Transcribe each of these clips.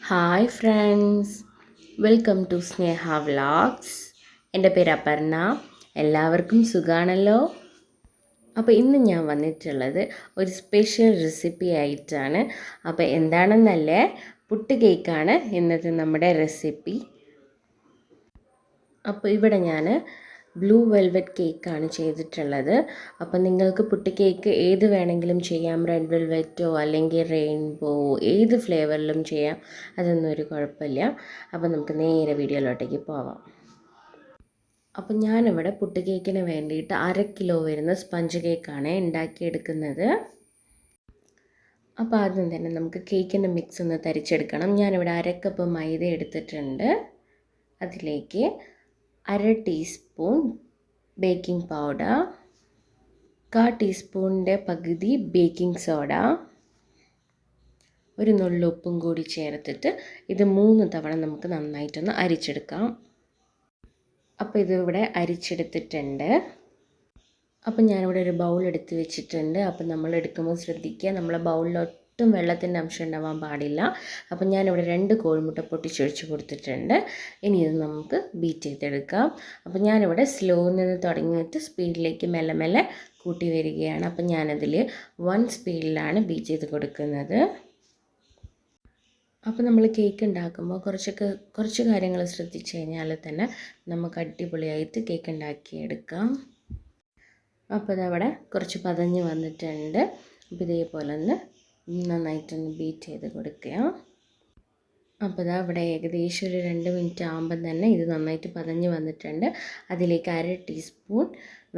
Hi friends, welcome to Sneha vlogs. എൻ്റെ പേര് അപർണ. എല്ലാവർക്കും സുഖാണല്ലോ. അപ്പോൾ ഇന്ന് ഞാൻ വന്നിട്ടുള്ളത് ഒരു സ്പെഷ്യൽ റെസിപ്പി ആയിട്ടാണ്. അപ്പോൾ എന്താണെന്നല്ലേ, പുട്ട് കേക്കാണ് ഇന്നത്തെ നമ്മുടെ റെസിപ്പി. അപ്പോൾ ഇവിടെ ഞാൻ ബ്ലൂ വെൽവെറ്റ് കേക്കാണ് ചെയ്തിട്ടുള്ളത്. അപ്പോൾ നിങ്ങൾക്ക് പുട്ട് കേക്ക് ഏത് വേണമെങ്കിലും ചെയ്യാം. റെഡ് വെൽവെറ്റോ അല്ലെങ്കിൽ റെയിൻബോ, ഏത് ഫ്ലേവറിലും ചെയ്യാം. അതൊന്നും ഒരു കുഴപ്പമില്ല. അപ്പോൾ നമുക്ക് നേരെ വീഡിയോയിലോട്ടേക്ക് പോവാം. അപ്പോൾ ഞാനിവിടെ പുട്ട് കേക്കിന് വേണ്ടിയിട്ട് 1/2 കിലോ വരുന്ന സ്പഞ്ച് കേക്കാണ് ഉണ്ടാക്കിയെടുക്കുന്നത്. അപ്പോൾ ആദ്യം തന്നെ നമുക്ക് കേക്കിൻ്റെ മിക്സ് ഒന്ന് തരിച്ചെടുക്കണം. ഞാനിവിടെ 1/2 കപ്പ് മൈദ എടുത്തിട്ടുണ്ട്. അതിലേക്ക് 1/2 ടീസ്പൂൺ ബേക്കിംഗ് പൗഡർ, 1/4 ടീസ്പൂണിൻ്റെ പകുതി ബേക്കിംഗ് സോഡ, ഒരു നുള്ളു ഉപ്പും കൂടി ചേർത്തിട്ട് ഇത് 3 തവണ നമുക്ക് നന്നായിട്ടൊന്ന് അരിച്ചെടുക്കാം. അപ്പോൾ ഇതിവിടെ അരിച്ചെടുത്തിട്ടുണ്ട്. അപ്പം ഞാനിവിടെ ഒരു ബൗൾ എടുത്ത് വെച്ചിട്ടുണ്ട്. അപ്പം നമ്മൾ എടുക്കുമ്പോൾ ശ്രദ്ധിക്കുക, നമ്മളെ ബൗളിൽ ഒട്ടും വെള്ളത്തിൻ്റെ അംശം ഉണ്ടാവാൻ പാടില്ല. അപ്പം ഞാനിവിടെ 2 കോഴിമുട്ട പൊട്ടിച്ചൊഴിച്ച് കൊടുത്തിട്ടുണ്ട്. ഇനി ഇത് നമുക്ക് ബീറ്റ് ചെയ്തെടുക്കാം. അപ്പം ഞാനിവിടെ സ്ലോയിൽ നിന്ന് തുടങ്ങിയിട്ട് സ്പീഡിലേക്ക് മെല്ലെ മെല്ലെ കൂട്ടി വരികയാണ്. അപ്പം ഞാനതിൽ 1 സ്പീഡിലാണ് ബീറ്റ് ചെയ്ത് കൊടുക്കുന്നത്. അപ്പോൾ നമ്മൾ കേക്ക് ഉണ്ടാക്കുമ്പോൾ കുറച്ച് കാര്യങ്ങൾ ശ്രദ്ധിച്ച് കഴിഞ്ഞാൽ തന്നെ നമുക്ക് അടിപൊളിയായിട്ട് കേക്ക് ഉണ്ടാക്കിയെടുക്കാം. അപ്പോൾ അതവിടെ കുറച്ച് പതഞ്ഞ് വന്നിട്ടുണ്ട്. അപ്പോൾ ഇതേപോലെ ഒന്ന് നന്നായിട്ടൊന്ന് ബീറ്റ് ചെയ്ത് കൊടുക്കുക. അപ്പോൾ ഇതാ ഇവിടെ ഏകദേശം ഒരു 2 മിനിറ്റ് ആകുമ്പം തന്നെ ഇത് നന്നായിട്ട് പതഞ്ഞ് വന്നിട്ടുണ്ട്. അതിലേക്ക് 1/2 ടീസ്പൂൺ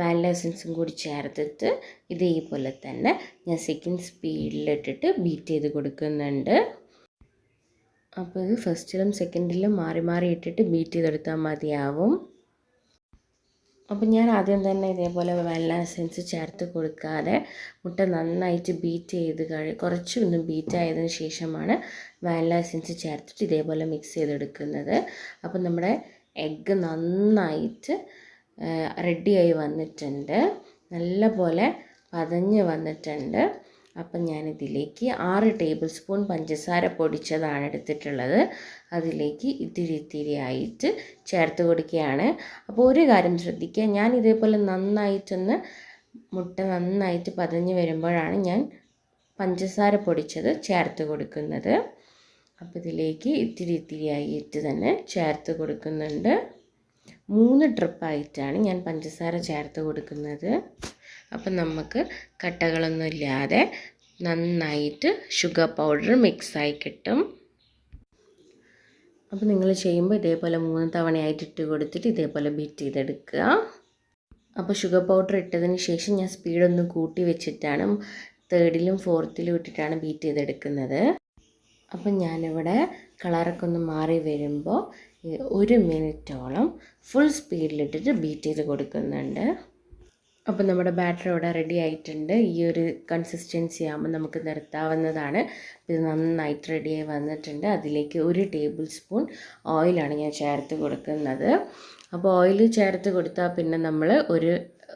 വാനില എസൻസും കൂടി ചേർത്തിട്ട് ഇതേപോലെ തന്നെ ഞാൻ സെക്കൻഡ് സ്പീഡിലിട്ടിട്ട് ബീറ്റ് ചെയ്ത് കൊടുക്കുന്നുണ്ട്. അപ്പോൾ ഇത് ഫസ്റ്റിലും സെക്കൻഡിലും മാറി മാറി ഇട്ടിട്ട് ബീറ്റ് ചെയ്തെടുത്താൽ മതിയാവും. അപ്പോൾ ഞാൻ ആദ്യം തന്നെ ഇതേപോലെ വാനില എസൻസ് ചേർത്ത് കൊടുക്കാതെ മുട്ട നന്നായിട്ട് ബീറ്റ് ചെയ്ത് കുറച്ചൊന്ന് ബീറ്റ് ആയതിനു ശേഷമാണ് വാനില എസൻസ് ചേർത്തിട്ട് ഇതേപോലെ മിക്സ് ചെയ്തെടുക്കുന്നത്. അപ്പോൾ നമ്മുടെ എഗ്ഗ് നന്നായിട്ട് റെഡിയായി വന്നിട്ടുണ്ട്, നല്ല പോലെ പതഞ്ഞ് വന്നിട്ടുണ്ട്. അപ്പം ഞാനിതിലേക്ക് 6 ടേബിൾ സ്പൂൺ പഞ്ചസാര പൊടിച്ചതാണ് എടുത്തിട്ടുള്ളത്. അതിലേക്ക് ഇത്തിരി ആയിട്ട് ചേർത്ത് കൊടുക്കുകയാണ്. അപ്പോൾ ഒരു കാര്യം ശ്രദ്ധിക്കുക, ഞാൻ ഇതേപോലെ നന്നായിട്ടൊന്ന് മുട്ട നന്നായിട്ട് പതഞ്ഞ് വരുമ്പോഴാണ് ഞാൻ പഞ്ചസാര പൊടിച്ചത് ചേർത്ത് കൊടുക്കുന്നത്. അപ്പോൾ ഇതിലേക്ക് ഇത്തിരി ആയിട്ട് തന്നെ ചേർത്ത് കൊടുക്കുന്നുണ്ട്. 3 ട്രിപ്പായിട്ടാണ് ഞാൻ പഞ്ചസാര ചേർത്ത് കൊടുക്കുന്നത്. അപ്പം നമുക്ക് കട്ടകളൊന്നും ഇല്ലാതെ നന്നായിട്ട് ഷുഗർ പൗഡർ മിക്സായി കിട്ടും. അപ്പോൾ നിങ്ങൾ ചെയ്യുമ്പോൾ ഇതേപോലെ 3 തവണയായിട്ട് ഇട്ട് കൊടുത്തിട്ട് ഇതേപോലെ ബീറ്റ് ചെയ്തെടുക്കുക. അപ്പോൾ ഷുഗർ പൗഡർ ഇട്ടതിന് ശേഷം ഞാൻ സ്പീഡൊന്ന് കൂട്ടി വെച്ചിട്ടാണ് 3ലും 4ലും ഇട്ടിട്ടാണ് ബീറ്റ് ചെയ്തെടുക്കുന്നത്. അപ്പം ഞാനിവിടെ കളറൊക്കെ ഒന്ന് മാറി വരുമ്പോൾ 1 മിനിറ്റോളം ഫുൾ സ്പീഡിലിട്ടിട്ട് ബീറ്റ് ചെയ്ത് കൊടുക്കുന്നുണ്ട്. അപ്പോൾ നമ്മുടെ ബാറ്റർ ഇവിടെ റെഡി ആയിട്ടുണ്ട്. ഈ ഒരു കൺസിസ്റ്റൻസി ആകുമ്പോൾ നമുക്ക് നിർത്താവുന്നതാണ്. ഇത് നന്നായിട്ട് റെഡിയായി വന്നിട്ടുണ്ട്. അതിലേക്ക് 1 ടേബിൾ സ്പൂൺ ഓയിലാണ് ഞാൻ ചേർത്ത് കൊടുക്കുന്നത്. അപ്പോൾ ഓയിൽ ചേർത്ത് കൊടുത്താൽ പിന്നെ നമ്മൾ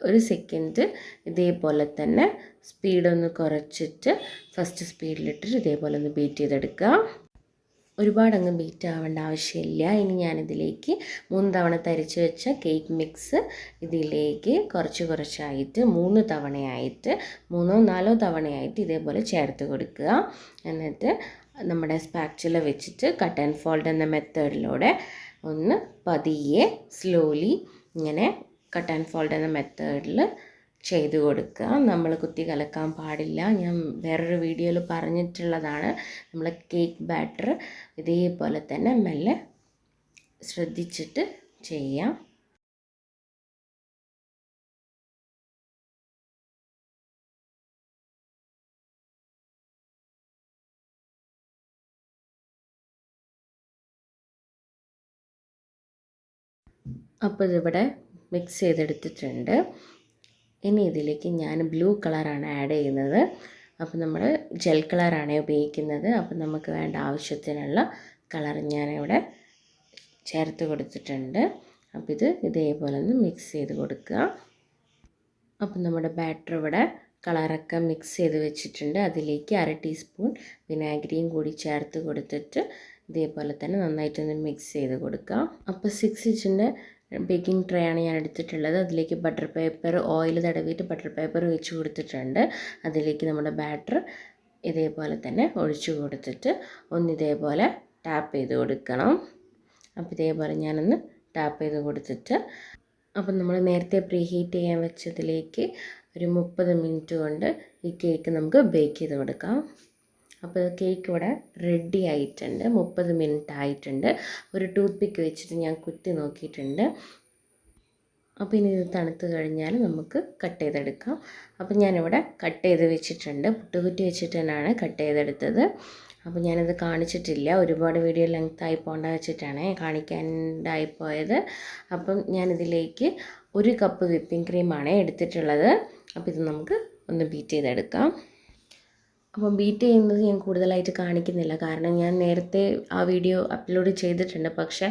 ഒരു സെക്കൻഡ് ഇതേപോലെ തന്നെ സ്പീഡൊന്ന് കുറച്ചിട്ട് ഫസ്റ്റ് സ്പീഡിലിട്ടിട്ട് ഇതേപോലെ ഒന്ന് ബീറ്റ് ചെയ്തെടുക്കുക. ഒരുപാടങ്ങ് ബീറ്റ് ആവേണ്ട ആവശ്യമില്ല. ഇനി ഞാനിതിലേക്ക് 3 തവണ തരിച്ച് വെച്ച കേക്ക് മിക്സ് ഇതിലേക്ക് കുറച്ചായിട്ട് 3 തവണയായിട്ട് 3-4 തവണയായിട്ട് ഇതേപോലെ ചേർത്ത് കൊടുക്കുക. എന്നിട്ട് നമ്മുടെ സ്പാച്ചുല വെച്ചിട്ട് കട്ട് ആൻഡ് ഫോൾഡ് എന്ന മെത്തേഡിലൂടെ ഒന്ന് പതിയെ സ്ലോലി ഇങ്ങനെ കട്ട് ആൻഡ് ഫോൾഡ് എന്ന മെത്തേഡിൽ ചെയ്ത് കൊടുക്കുക. നമ്മൾ കുത്തി കലക്കാൻ പാടില്ല. ഞാൻ വേറൊരു വീഡിയോയിൽ പറഞ്ഞിട്ടുള്ളതാണ്. നമ്മൾ കേക്ക് ബാറ്റർ ഇതേപോലെ തന്നെ മെല്ലെ ശ്രദ്ധിച്ചിട്ട് ചെയ്യാം. അപ്പോൾ ഇതിവിടെ മിക്സ് ചെയ്തെടുത്തിട്ടുണ്ട്. ഇനി ഇതിലേക്ക് ഞാൻ ബ്ലൂ കളറാണ് ആഡ് ചെയ്യുന്നത്. അപ്പോൾ നമ്മൾ ജെൽ കളറാണ് ഉപയോഗിക്കുന്നത്. അപ്പോൾ നമുക്ക് വേണ്ട ആവശ്യത്തിനുള്ള കളർ ഞാനിവിടെ ചേർത്ത് കൊടുത്തിട്ടുണ്ട്. അപ്പോൾ ഇത് ഇതേപോലെ ഒന്ന് മിക്സ് ചെയ്ത് കൊടുക്കുക. അപ്പം നമ്മുടെ ബാറ്റർ ഇവിടെ കളറൊക്കെ മിക്സ് ചെയ്ത് വെച്ചിട്ടുണ്ട്. അതിലേക്ക് 1/2 ടീസ്പൂൺ വിനാഗിരിയും കൂടി ചേർത്ത് കൊടുത്തിട്ട് ഇതേപോലെ തന്നെ നന്നായിട്ടൊന്ന് മിക്സ് ചെയ്ത് കൊടുക്കാം. അപ്പോൾ 6 ഇഞ്ചിൻ്റെ ബേക്കിംഗ് ട്രേ ആണ് ഞാൻ എടുത്തിട്ടുള്ളത്. അതിലേക്ക് ബട്ടർ പേപ്പർ ഓയിൽ തടവിയിട്ട് ബട്ടർ പേപ്പർ വെച്ച് കൊടുത്തിട്ടുണ്ട്. അതിലേക്ക് നമ്മുടെ ബാറ്റർ ഇതേപോലെ തന്നെ ഒഴിച്ചു കൊടുത്തിട്ട് ഇതേപോലെ ടാപ്പ് ചെയ്ത് കൊടുക്കണം. അപ്പോൾ ഇതേപോലെ ഞാനൊന്ന് ടാപ്പ് ചെയ്ത് കൊടുത്തിട്ട് അപ്പം നമ്മൾ നേരത്തെ പ്രീ ഹീറ്റ് ചെയ്യാൻ വെച്ചതിലേക്ക് ഒരു 30 മിനിറ്റ് കൊണ്ട് ഈ കേക്ക് നമുക്ക് ബേക്ക് ചെയ്ത് കൊടുക്കാം. അപ്പോൾ കേക്ക് ഇവിടെ റെഡി ആയിട്ടുണ്ട്. 30 മിനിറ്റ് ആയിട്ടുണ്ട്. ഒരു ടൂത്ത് പിക്ക് വെച്ചിട്ട് ഞാൻ കുത്തി നോക്കിയിട്ടുണ്ട്. അപ്പോൾ ഇനി ഇത് തണുത്ത് കഴിഞ്ഞാൽ നമുക്ക് കട്ട് ചെയ്തെടുക്കാം. അപ്പോൾ ഞാനിവിടെ കട്ട് ചെയ്ത് വെച്ചിട്ടുണ്ട്. പുട്ടുകുറ്റി വെച്ചിട്ട് തന്നെയാണ് കട്ട് ചെയ്തെടുത്തത്. അപ്പോൾ ഞാനത് കാണിച്ചിട്ടില്ല, ഒരുപാട് വീഡിയോ ലെങ്ത്തായി പോകേണ്ട വെച്ചിട്ടാണ് കാണിക്കാണ്ടായിപ്പോയത്. അപ്പം ഞാനിതിലേക്ക് 1 കപ്പ് വിപ്പിംഗ് ക്രീമാണ് എടുത്തിട്ടുള്ളത്. അപ്പോൾ ഇത് നമുക്ക് ഒന്ന് ബീറ്റ് ചെയ്തെടുക്കാം. അപ്പം ബീറ്റ് ചെയ്യുന്നത് ഞാൻ കൂടുതലായിട്ട് കാണിക്കുന്നില്ല, കാരണം ഞാൻ നേരത്തെ ആ വീഡിയോ അപ്ലോഡ് ചെയ്തിട്ടുണ്ട്. പക്ഷേ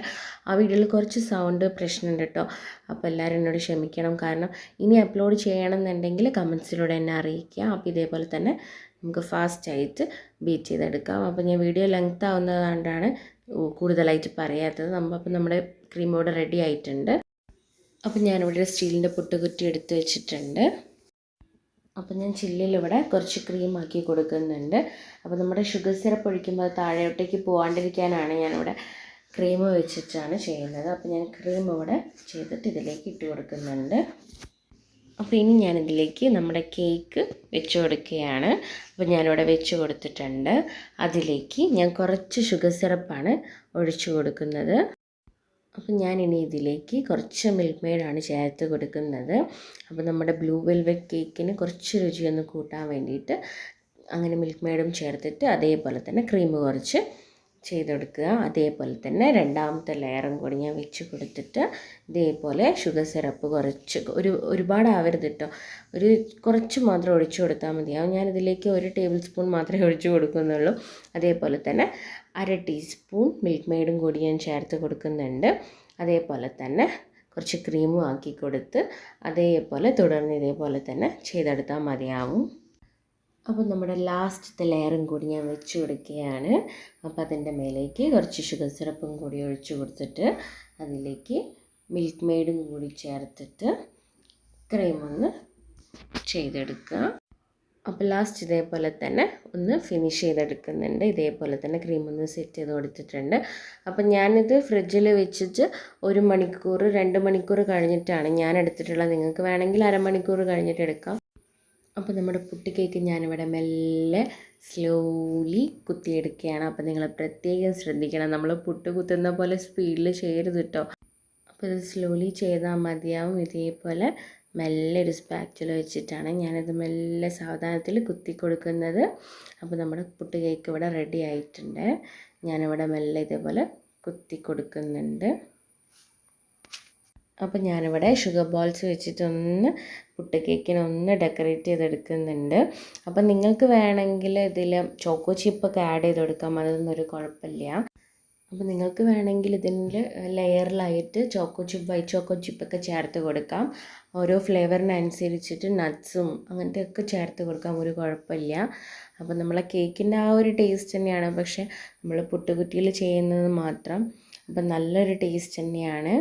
ആ വീഡിയോയിൽ കുറച്ച് സൗണ്ട് പ്രശ്നമുണ്ട് കേട്ടോ. അപ്പോൾ എല്ലാവരും എന്നോട് ക്ഷമിക്കണം. കാരണം ഇനി അപ്ലോഡ് ചെയ്യണമെന്നുണ്ടെങ്കിൽ കമൻസിലൂടെ എന്നെ അറിയിക്കുക. അപ്പോൾ ഇതേപോലെ തന്നെ നമുക്ക് ഫാസ്റ്റായിട്ട് ബീറ്റ് ചെയ്തെടുക്കാം. അപ്പോൾ ഞാൻ വീഡിയോ ലെങ്ത് ആവുന്നതുകൊണ്ടാണ് കൂടുതലായിട്ട് പറയാത്തത്. അപ്പോൾ നമ്മുടെ ക്രീം ഇവിടെ റെഡി ആയിട്ടുണ്ട്. അപ്പോൾ ഞാനിവിടെ സ്റ്റീലിൻ്റെ പുട്ടുകുറ്റി എടുത്ത് വെച്ചിട്ടുണ്ട്. അപ്പോൾ ഞാൻ ചില്ലിലിവിടെ കുറച്ച് ക്രീം ആക്കി കൊടുക്കുന്നുണ്ട്. അപ്പോൾ നമ്മുടെ ഷുഗർ സിറപ്പ് ഒഴിക്കുമ്പോൾ താഴോട്ടേക്ക് പോകാണ്ടിരിക്കാനാണ് ഞാനിവിടെ ക്രീം വെച്ചിട്ടാണ് ചെയ്യുന്നത്. അപ്പോൾ ഞാൻ ക്രീം ഇവിടെ ചെയ്തിട്ട് ഇതിലേക്ക് ഇട്ട് കൊടുക്കുന്നുണ്ട്. അപ്പോൾ ഇനി ഞാനിതിലേക്ക് നമ്മുടെ കേക്ക് വെച്ച് കൊടുക്കുകയാണ്. അപ്പോൾ ഞാനിവിടെ വെച്ച് കൊടുത്തിട്ടുണ്ട്. അതിലേക്ക് ഞാൻ കുറച്ച് ഷുഗർ സിറപ്പാണ് ഒഴിച്ചു കൊടുക്കുന്നത്. അപ്പോൾ ഞാനിനി ഇതിലേക്ക് കുറച്ച് മിൽക്ക് മെയ്ഡാണ് ചേർത്ത് കൊടുക്കുന്നത്. അപ്പോൾ നമ്മുടെ ബ്ലൂ വെൽവെറ്റ് കേക്കിന് കുറച്ച് രുചിയൊന്ന് കൂട്ടാൻ വേണ്ടിയിട്ട് അങ്ങനെ മിൽക്ക് മെയ്ഡും ചേർത്തിട്ട് അതേപോലെ തന്നെ ക്രീം കുറച്ച് ചെയ്തെടുക്കുക. അതേപോലെ തന്നെ രണ്ടാമത്തെ ലെയറും കൂടി ഞാൻ വെച്ച് കൊടുത്തിട്ട് ഇതേപോലെ ഷുഗർ സിറപ്പ് കുറച്ച് ഒരുപാടാവരുത് കേട്ടോ, കുറച്ച് മാത്രം ഒഴിച്ചു കൊടുത്താൽ മതിയാവും. ഞാനിതിലേക്ക് 1 ടേബിൾ സ്പൂൺ മാത്രമേ ഒഴിച്ചു കൊടുക്കുന്നുള്ളൂ. അതേപോലെ തന്നെ 1/2 ടീസ്പൂൺ മിൽക്ക് മെയ്ഡും കൂടി ഞാൻ ചേർത്ത് കൊടുക്കുന്നുണ്ട്. അതേപോലെ തന്നെ കുറച്ച് ക്രീമും ആക്കി കൊടുത്ത് അതേപോലെ തുടർന്ന് ഇതേപോലെ തന്നെ ചെയ്തെടുത്താൽ മതിയാവും. അപ്പോൾ നമ്മുടെ ലാസ്റ്റത്തെ ലെയറും കൂടി ഞാൻ വെച്ച് കൊടുക്കുകയാണ്. അപ്പോൾ അതിൻ്റെ മേലേക്ക് കുറച്ച് ഷുഗർ സിറപ്പും കൂടി ഒഴിച്ചു കൊടുത്തിട്ട് അതിലേക്ക് മിൽക്ക് മെയ്ഡും കൂടി ചേർത്തിട്ട് ക്രീം ഒന്ന് ചെയ്തെടുക്കുക. അപ്പോൾ ലാസ്റ്റ് ഇതേപോലെ തന്നെ ഒന്ന് ഫിനിഷ് ചെയ്തെടുക്കുന്നുണ്ട്. ഇതേപോലെ തന്നെ ക്രീം ഒന്ന് സെറ്റ് ചെയ്ത് കൊടുത്തിട്ടുണ്ട്. അപ്പം ഞാനിത് ഫ്രിഡ്ജിൽ വെച്ചിട്ട് 1 മണിക്കൂർ 2 മണിക്കൂർ കഴിഞ്ഞിട്ടാണ് ഞാൻ എടുത്തിട്ടുള്ളത്. നിങ്ങൾക്ക് വേണമെങ്കിൽ അരമണിക്കൂർ കഴിഞ്ഞിട്ട് എടുക്കാം. അപ്പോൾ നമ്മുടെ പുട്ട് കേക്ക് ഞാനിവിടെ മെല്ലെ സ്ലോലി കുത്തിയെടുക്കുകയാണ്. അപ്പോൾ നിങ്ങൾ പ്രത്യേകം ശ്രദ്ധിക്കണം, നമ്മൾ പുട്ട് കുത്തുന്ന പോലെ സ്പീഡിൽ ചെയ്യരുത് കേട്ടോ. അപ്പോൾ ഇത് സ്ലോലി ചെയ്താൽ മതിയാവും. ഇതേപോലെ മെല്ലെ ഒരു സ്പാച്ചുല വെച്ചിട്ടാണ് ഞാനിത് മെല്ലെ സാവധാനത്തിൽ കുത്തി കൊടുക്കുന്നത്. അപ്പോൾ നമ്മുടെ പുട്ട് കേക്ക് ഇവിടെ റെഡി ആയിട്ടുണ്ട്. ഞാനിവിടെ മെല്ലെ ഇതേപോലെ കുത്തി കൊടുക്കുന്നുണ്ട്. അപ്പോൾ ഞാനിവിടെ ഷുഗർ ബോൾസ് വെച്ചിട്ടൊന്ന് പുട്ട് കേക്കിനൊന്ന് ഡെക്കറേറ്റ് ചെയ്തെടുക്കുന്നുണ്ട്. അപ്പം നിങ്ങൾക്ക് വേണമെങ്കിൽ ഇതിൽ ചോക്കോ ചിപ്പൊക്കെ ആഡ് ചെയ്ത് കൊടുക്കാം, അതൊന്നും ഒരു കുഴപ്പമില്ല. അപ്പോൾ നിങ്ങൾക്ക് വേണമെങ്കിൽ ഇതിൽ ലെയറിലായിട്ട് വൈറ്റ് ചോക്കോ ചിപ്പൊക്കെ ചേർത്ത് കൊടുക്കാം. ഓരോ ഫ്ലേവറിനനുസരിച്ചിട്ട് നട്ട്സും അങ്ങനത്തെയൊക്കെ ചേർത്ത് കൊടുക്കാം, ഒരു കുഴപ്പമില്ല. അപ്പോൾ നമ്മളെ കേക്കിൻ്റെ ആ ഒരു ടേസ്റ്റ് തന്നെയാണ്, പക്ഷേ നമ്മൾ പുട്ടുകുറ്റിയിൽ ചെയ്യുന്നത് മാത്രം. അപ്പം നല്ലൊരു ടേസ്റ്റ് തന്നെയാണ്.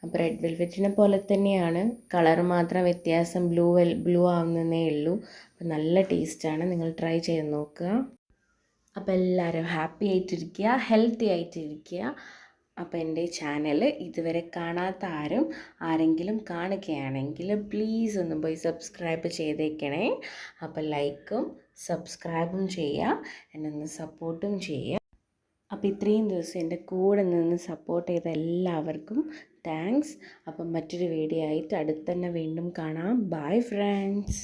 അപ്പോൾ റെഡ് വെൽവെറ്റിനെ പോലെ തന്നെയാണ്, കളർ മാത്രം വ്യത്യാസം, ബ്ലൂ ആവുന്നതേ ഉള്ളൂ. അപ്പോൾ നല്ല ടേസ്റ്റാണ്, നിങ്ങൾ ട്രൈ ചെയ്ത് നോക്കുക. അപ്പോൾ എല്ലാവരും ഹാപ്പി ആയിട്ടിരിക്കുക, ഹെൽത്തി ആയിട്ടിരിക്കുക. അപ്പോൾ എൻ്റെ ചാനൽ ഇതുവരെ കാണാത്ത ആരെങ്കിലും കാണുകയാണെങ്കിൽ പ്ലീസ് ഒന്ന് പോയി സബ്സ്ക്രൈബ് ചെയ്തേക്കണേ. അപ്പോൾ ലൈക്കും സബ്സ്ക്രൈബും ചെയ്യുക, എന്നെ ഒന്ന് സപ്പോർട്ടും ചെയ്യുക. അപ്പോൾ ഇത്രയും ദിവസം എൻ്റെ കൂടെ നിന്ന് സപ്പോർട്ട് ചെയ്ത എല്ലാവർക്കും താങ്ക്സ്. അപ്പം മറ്റൊരു വീഡിയോ ആയിട്ട് അടുത്ത് തന്നെ വീണ്ടും കാണാം. Bye friends.